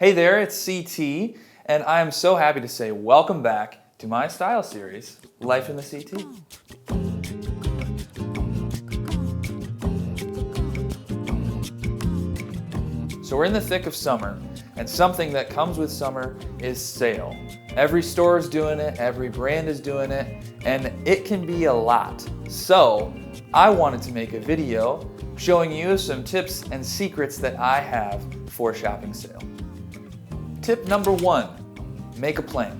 Hey there, it's CT, and I am so happy to say welcome back to my style series, Life in the CT. So we're in the thick of summer, and something that comes with summer is sale. Every store is doing it, every brand is doing it, and it can be a lot. So I wanted to make a video showing you some tips and secrets that I have for shopping sale. Tip number 1, make a plan.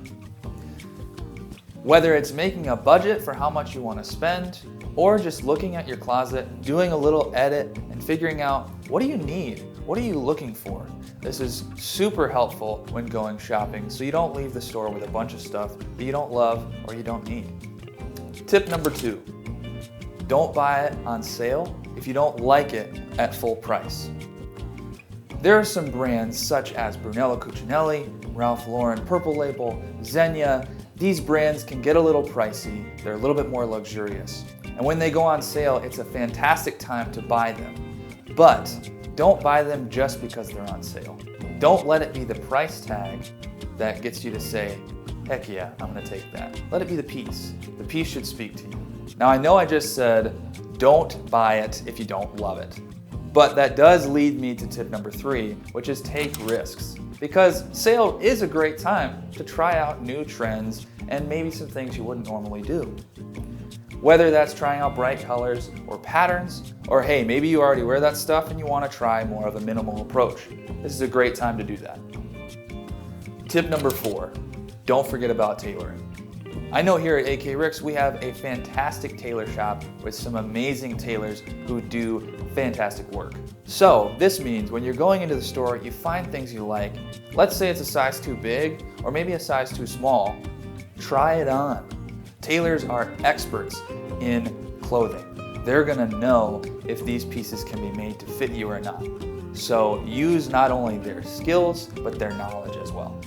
Whether it's making a budget for how much you want to spend, or just looking at your closet, doing a little edit, and figuring out what do you need? What are you looking for? This is super helpful when going shopping so you don't leave the store with a bunch of stuff that you don't love or you don't need. Tip number 2, don't buy it on sale if you don't like it at full price. There are some brands such as Brunello Cucinelli, Ralph Lauren Purple Label, Zegna. These brands can get a little pricey, they're a little bit more luxurious. And when they go on sale, it's a fantastic time to buy them. But don't buy them just because they're on sale. Don't let it be the price tag that gets you to say, heck yeah, I'm gonna take that. Let it be the piece. The piece should speak to you. Now I know I just said, don't buy it if you don't love it. But that does lead me to tip number 3, which is take risks. Because sale is a great time to try out new trends and maybe some things you wouldn't normally do. Whether that's trying out bright colors or patterns, or hey, maybe you already wear that stuff and you want to try more of a minimal approach. This is a great time to do that. Tip number 4, don't forget about tailoring. I know here at AK Rikks we have a fantastic tailor shop with some amazing tailors who do fantastic work. So this means when you're going into the store, you find things you like. Let's say it's a size too big or maybe a size too small. Try it on. Tailors are experts in clothing. They're gonna know if these pieces can be made to fit you or not. So use not only their skills, but their knowledge as well.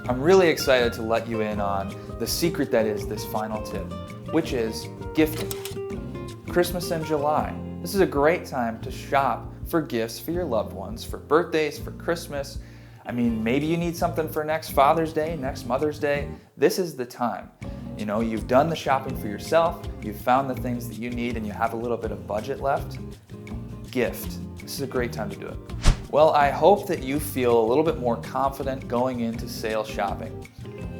I'm really excited to let you in on the secret that is this final tip, which is gifting. Christmas in July. This is a great time to shop for gifts for your loved ones, for birthdays, for Christmas. I mean, maybe you need something for next Father's Day, next Mother's Day. This is the time. You know, you've done the shopping for yourself, you've found the things that you need, and you have a little bit of budget left. Gift. This is a great time to do it. Well, I hope that you feel a little bit more confident going into sale shopping.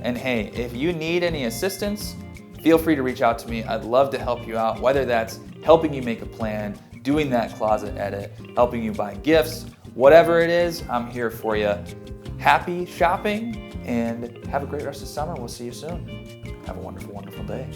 And hey, if you need any assistance, feel free to reach out to me. I'd love to help you out, whether that's helping you make a plan, doing that closet edit, helping you buy gifts, whatever it is, I'm here for you. Happy shopping and have a great rest of summer. We'll see you soon. Have a wonderful, wonderful day.